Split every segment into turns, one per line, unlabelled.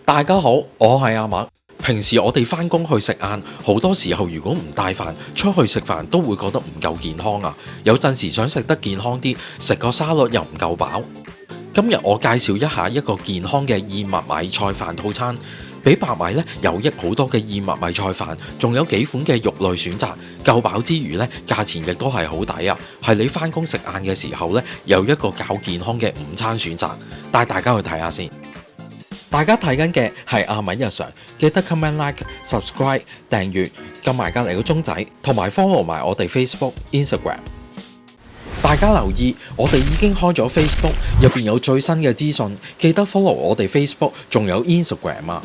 大家好，我係阿麥。平時我哋返工去食晏，好多時候如果唔帶飯出去食飯，都會覺得唔夠健康啊。有陣時想食得健康啲，食個沙律又唔夠飽。今日我介紹一下一個健康嘅燕麥米菜飯套餐，比白米咧有益好多嘅燕麥米菜飯，仲有幾款嘅肉類選擇，夠飽之餘咧，價錢亦都係好抵啊！係你返工食晏嘅時候咧，有一個較健康嘅午餐選擇，帶大家去睇下先。大家睇緊嘅係阿米日常，記得 comment like、subscribe、訂閱，撳埋隔離個鐘仔，同埋 follow 埋我哋 Facebook、Instagram。大家留意，我哋已經開咗 Facebook，入邊有最新嘅資訊，記得 follow 我哋 Facebook，仲有 Instagram 啊！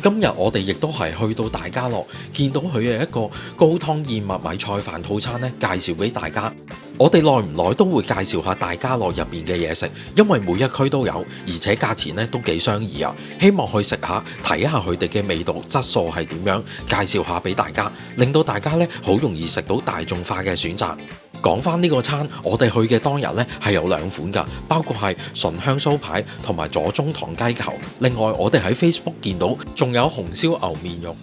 今日我哋亦都係去到大家樂，見到佢嘅一個高湯燕麥米菜飯套餐咧，介紹俾大家。我哋耐唔耐都會介紹下大家樂入邊嘅嘢食，因為每一區都有，而且價錢咧都幾相宜啊！希望去食下，睇下佢哋嘅味道質素係點樣，介紹下俾大家，令到大家咧好容易食到大眾化嘅選擇。講翻呢個餐，我哋去嘅當日咧係有兩款㗎，包括係醇香酥排同埋左宗棠雞球。另外我哋喺 Facebook 見到仲有紅燒牛面肉。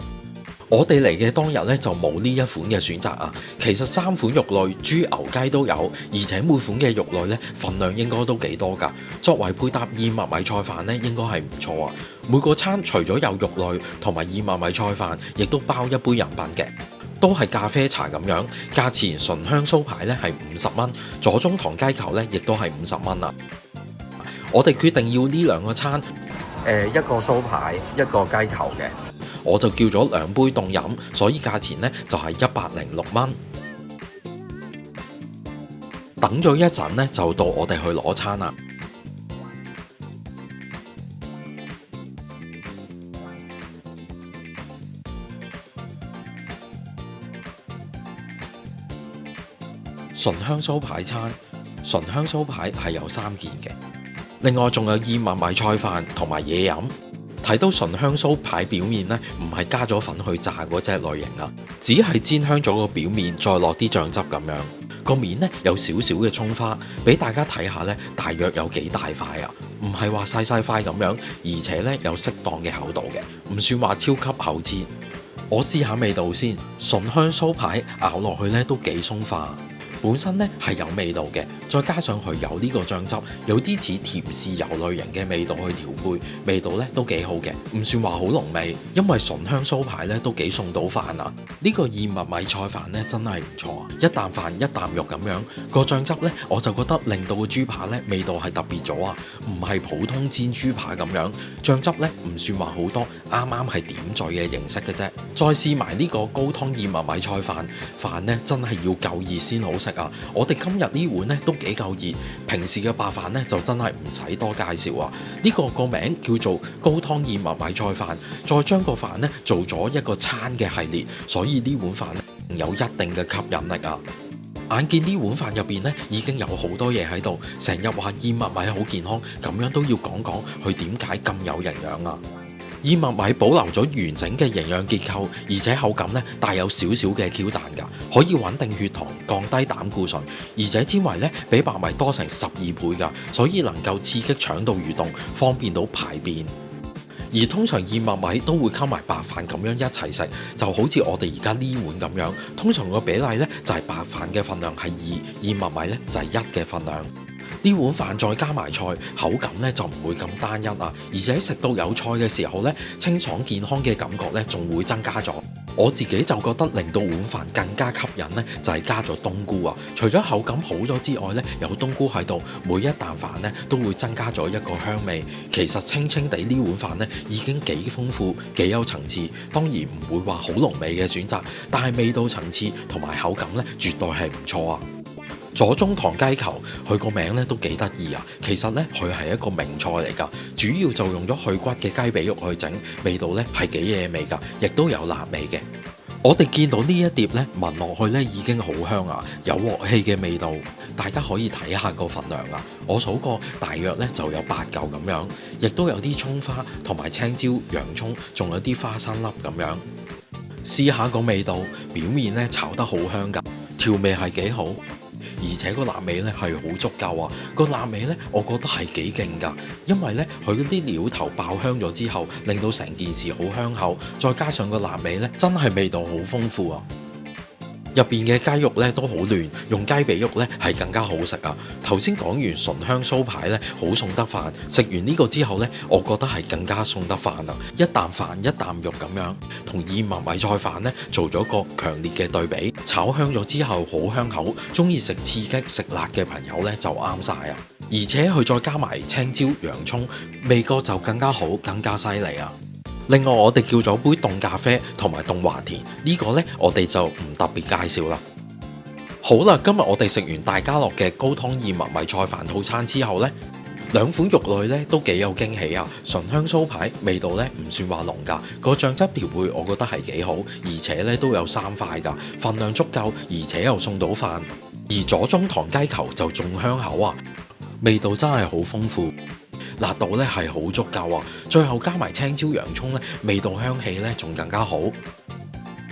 我哋嚟嘅當日咧就冇呢一款嘅選擇啊。其實三款肉類豬牛雞都有，而且每款嘅肉類咧份量應該都幾多㗎。作為配搭燕麥米菜飯咧，應該係唔錯啊。每個餐除咗有肉類同埋燕麥米菜飯，亦都包一杯飲品嘅。都係咖啡茶咁樣，價錢醇香酥排咧係50蚊，左宗棠雞球咧亦都係50蚊啦。我哋決定要呢兩個餐，一個酥排，一個雞球嘅，我就叫咗兩杯凍飲，所以價錢咧就係106蚊。等咗一陣咧，就到我哋去攞餐啦。醇香酥排餐，醇香酥排係有3件嘅，另外仲有燕麥米菜飯同埋嘢飲。睇到醇香酥排表面呢，唔係加咗粉去炸嗰隻類型啊，只係煎香咗個表面，再落啲醬汁咁樣。個面呢有少少嘅葱花，俾大家睇下呢，大約有幾大塊啊？唔係話細細塊咁樣，而且呢有適當嘅厚度嘅，唔算話超級厚切。我試下味道先，醇香酥排咬落去呢都幾鬆化。本身咧係有味道嘅，再加上佢有呢個醬汁，有啲似甜豉油類型嘅味道去調配，味道咧都幾好嘅，唔算話好濃味。因為醇香酥排咧都幾送到飯啊！呢個燕麥米菜飯咧真係唔錯啊！一啖飯一啖肉咁樣，個醬汁咧我就覺得令到個豬扒咧味道係特別咗啊！唔係普通煎豬扒咁樣，醬汁咧唔算話好多，啱啱係點綴嘅形式嘅啫。再試埋呢個高湯燕麥米菜飯，飯咧真係要夠熱先好食。我哋今日呢碗咧都幾夠熱，平時嘅白飯咧就真係唔使多介紹啊！呢個名叫做高湯燕麥米菜飯，再將個飯咧做咗一個餐嘅系列，所以呢碗飯咧有一定嘅吸引力啊！眼見呢碗飯入邊咧已經有好多嘢喺度，成日話燕麥米好健康，咁樣都要講講佢點解咁有營養啊！燕麥米保留咗完整嘅營養結構，而且口感咧帶有少少嘅 Q 彈㗎，可以穩定血糖、降低膽固醇，而且纖維咧比白米多成12倍㗎，所以能夠刺激腸道蠕動，方便到排便。而通常燕麥米都會溝埋白飯咁樣一齊食，就好似我哋而家呢碗咁樣。通常個比例咧就係白飯嘅份量係2，燕麥米咧就係1嘅份量。呢碗飯再加埋菜，口感咧就唔會咁單一啊！而且食到有菜嘅時候咧，清爽健康嘅感覺咧仲會增加咗。我自己就覺得令到碗飯更加吸引咧，就係加咗冬菇啊！除咗口感好咗之外咧，有冬菇喺度，每一啖飯咧都會增加咗一個香味。其實清清地呢碗飯咧已經幾豐富、幾有層次，當然唔會話好濃味嘅選擇，但係味道層次同埋口感咧絕對係唔錯啊！左宗棠雞球，佢個名咧都幾得意啊！其實咧佢係一個名菜嚟㗎，主要就用咗去骨嘅雞髀肉去整，味道咧係幾惹味㗎，亦都有辣味嘅。我哋見到呢一碟咧，聞落去咧已經好香啊，有鑊氣嘅味道。大家可以睇下個份量啊，我數過大約咧就有8嚿咁樣，亦都有啲葱花同埋青椒、洋葱，仲有啲花生粒咁樣。試下個味道，表面咧炒得好香㗎，調味係幾好。而且個臘味咧係好足夠啊！個臘味咧，我覺得係幾勁㗎，因為咧佢嗰啲料頭爆香咗之後，令到成件事好香口，再加上個臘味咧，真係味道好豐富啊！入邊嘅雞肉咧都好嫩，用雞髀肉咧係更加好食啊！頭先講完醇香酥排咧，好送得飯。食完呢個之後咧，我覺得係更加送得飯啊！一啖飯一啖肉咁樣，同燕麥米菜飯咧做咗個強烈嘅對比，炒香咗之後好香口，中意食刺激食辣嘅朋友咧就啱晒啊！而且佢再加埋青椒、洋葱，味覺就更加好，更加犀利啊！另外我哋叫咗杯凍咖啡同埋凍華田，呢個呢，我哋就唔特別介紹啦。好啦，今日我哋食完大家樂嘅高湯燕麥米菜飯套餐之後呢，兩款肉類呢都幾有驚喜啊！醇香酥排味道呢唔算話濃㗎，個醬汁調配我覺得係幾好，而且呢都有3塊㗎，份量足夠，而且又送到飯。而左宗棠雞球就仲香口啊，味道真係好豐富。辣度咧係好足夠啊！最後加埋青椒、洋葱咧，味道香氣咧仲更加好。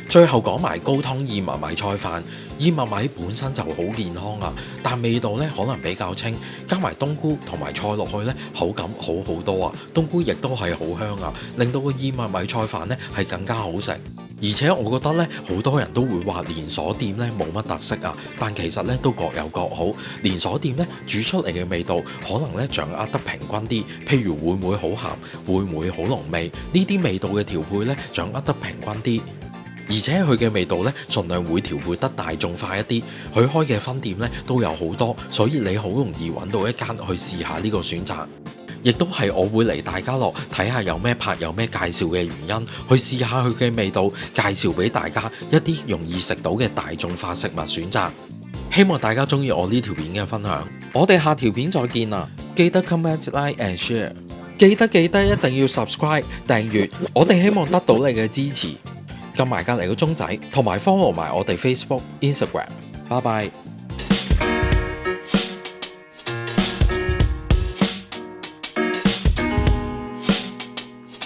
最後講埋高湯燕麥米菜飯，燕麥米本身就好健康啊，但味道咧可能比較清，加埋冬菇同埋菜落去咧，口感好好多啊！冬菇亦都係好香啊，令到個燕麥米菜飯咧係更加好食。而且我覺得咧，好多人都會話連鎖店咧冇乜特色啊，但其實咧都各有各好。連鎖店咧煮出嚟嘅味道可能咧掌握得平均啲，譬如會唔會好鹹，會唔會好濃味？呢啲味道嘅調配咧掌握得平均啲，而且佢嘅味道咧盡量會調配得大眾化一啲。佢開嘅分店咧都有好多，所以你好容易揾到一間去試下呢個選擇。亦都係我會嚟大家樂睇下有咩拍有咩介紹嘅原因，去試下佢嘅味道，介紹俾大家一啲容易食到嘅大眾化食物選擇。希望大家中意我呢條片嘅分享，我哋下條片再見啦！記得 comment like and share， 記得一定要 subscribe 訂閱，我哋希望得到你嘅支持，撳埋隔離個鐘仔，同埋 follow 埋我哋 Facebook、Instagram。拜拜。